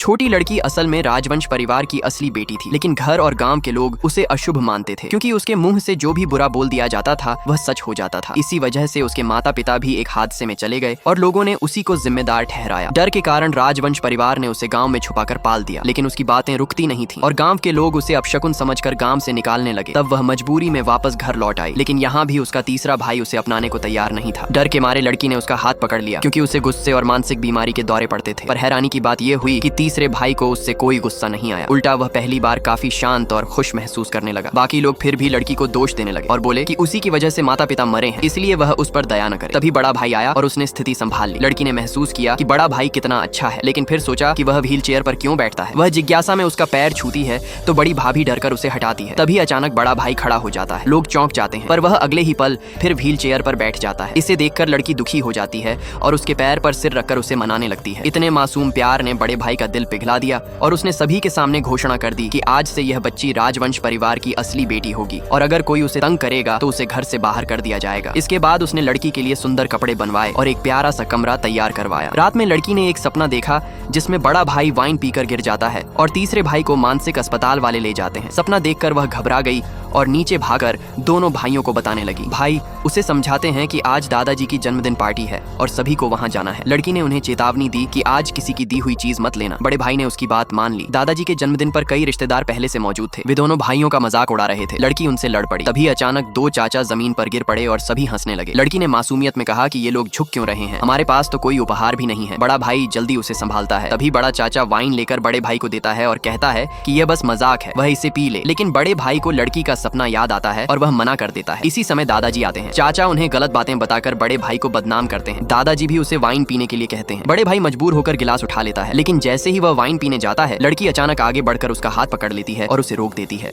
छोटी लड़की असल में राजवंश परिवार की असली बेटी थी, लेकिन घर और गांव के लोग उसे अशुभ मानते थे क्योंकि उसके मुंह से जो भी बुरा बोल दिया जाता था वह सच हो जाता था। इसी वजह से उसके माता पिता भी एक हादसे में चले गए और लोगों ने उसी को जिम्मेदार ठहराया। डर के कारण राजवंश परिवार ने उसे गाँव में छुपाकर पाल दिया, लेकिन उसकी बातें रुकती नहीं थी और गाँव के लोग उसे अपशकुन समझकर गाँव से निकालने लगे। तब वह मजबूरी में वापस घर लौट आई, लेकिन यहाँ भी उसका तीसरा भाई उसे अपनाने को तैयार नहीं था। डर के मारे लड़की ने उसका हाथ पकड़ लिया क्योंकि उसे गुस्से और मानसिक बीमारी के दौरे पड़ते थे। पर हैरानी की बात यह हुई कि तीसरे भाई को उससे कोई गुस्सा नहीं आया। उल्टा वह पहली बार काफी शांत और खुश महसूस करने लगा। बाकी लोग फिर भी लड़की को दोष देने लगे और बोले कि उसी की वजह से माता पिता मरे हैं, इसलिए वह उस पर दया न करे। तभी बड़ा भाई आया और उसने स्थिति संभाल ली। लड़की ने महसूस किया कि बड़ा भाई कितना अच्छा है, लेकिन फिर सोचा कि वह व्हील चेयर पर क्यों बैठता है। वह जिज्ञासा में उसका पैर छूती है तो बड़ी भाभी डरकर उसे हटाती है। तभी अचानक बड़ा भाई खड़ा हो जाता है। लोग चौंक जाते हैं, पर वह अगले ही पल फिर व्हील चेयर पर बैठ जाता है। इसे देखकर लड़की दुखी हो जाती है और उसके पैर पर सिर रखकर उसे मनाने लगती है। इतने मासूम प्यार ने बड़े भाई का दिल पिघला दिया और उसने सभी के सामने घोषणा कर दी कि आज से यह बच्ची राजवंश परिवार की असली बेटी होगी और अगर कोई उसे तंग करेगा तो उसे घर से बाहर कर दिया जाएगा। इसके बाद उसने लड़की के लिए सुंदर कपड़े बनवाए और एक प्यारा सा कमरा तैयार करवाया। रात में लड़की ने एक सपना देखा जिसमें बड़ा भाई वाइन पीकर गिर जाता है और तीसरे भाई को मानसिक अस्पताल वाले ले जाते हैं। सपना देखकर वह घबरा गई और नीचे भागकर दोनों भाइयों को बताने लगी। भाई उसे समझाते हैं कि आज दादाजी की जन्मदिन पार्टी है और सभी को वहां जाना है। लड़की ने उन्हें चेतावनी दी कि आज किसी की दी हुई चीज मत लेना। बड़े भाई ने उसकी बात मान ली। दादाजी के जन्मदिन पर कई रिश्तेदार पहले से मौजूद थे। वे दोनों भाइयों का मजाक उड़ा रहे थे। लड़की उनसे लड़ पड़ी। तभी अचानक दो चाचा जमीन पर गिर पड़े और सभी हंसने लगे। लड़की ने मासूमियत में कहा कि ये लोग झुक क्यों रहे हैं, हमारे पास तो कोई उपहार भी नहीं है। बड़ा भाई जल्दी उसे संभालता है। तभी बड़ा चाचा वाइन लेकर बड़े भाई को देता है और कहता है कि यह बस मजाक है, वह इसे पी ले। लेकिन बड़े भाई को लड़की का सपना याद आता है और वह मना कर देता है। इसी समय दादाजी आते हैं। चाचा उन्हें गलत बातें बताकर बड़े भाई को बदनाम करते हैं। दादाजी भी उसे वाइन पीने के लिए कहते हैं। बड़े भाई मजबूर होकर गिलास उठा लेता है, लेकिन जैसे ही वह वाइन पीने जाता है लड़की अचानक आगे बढ़कर उसका हाथ पकड़ लेती है और उसे रोक देती है।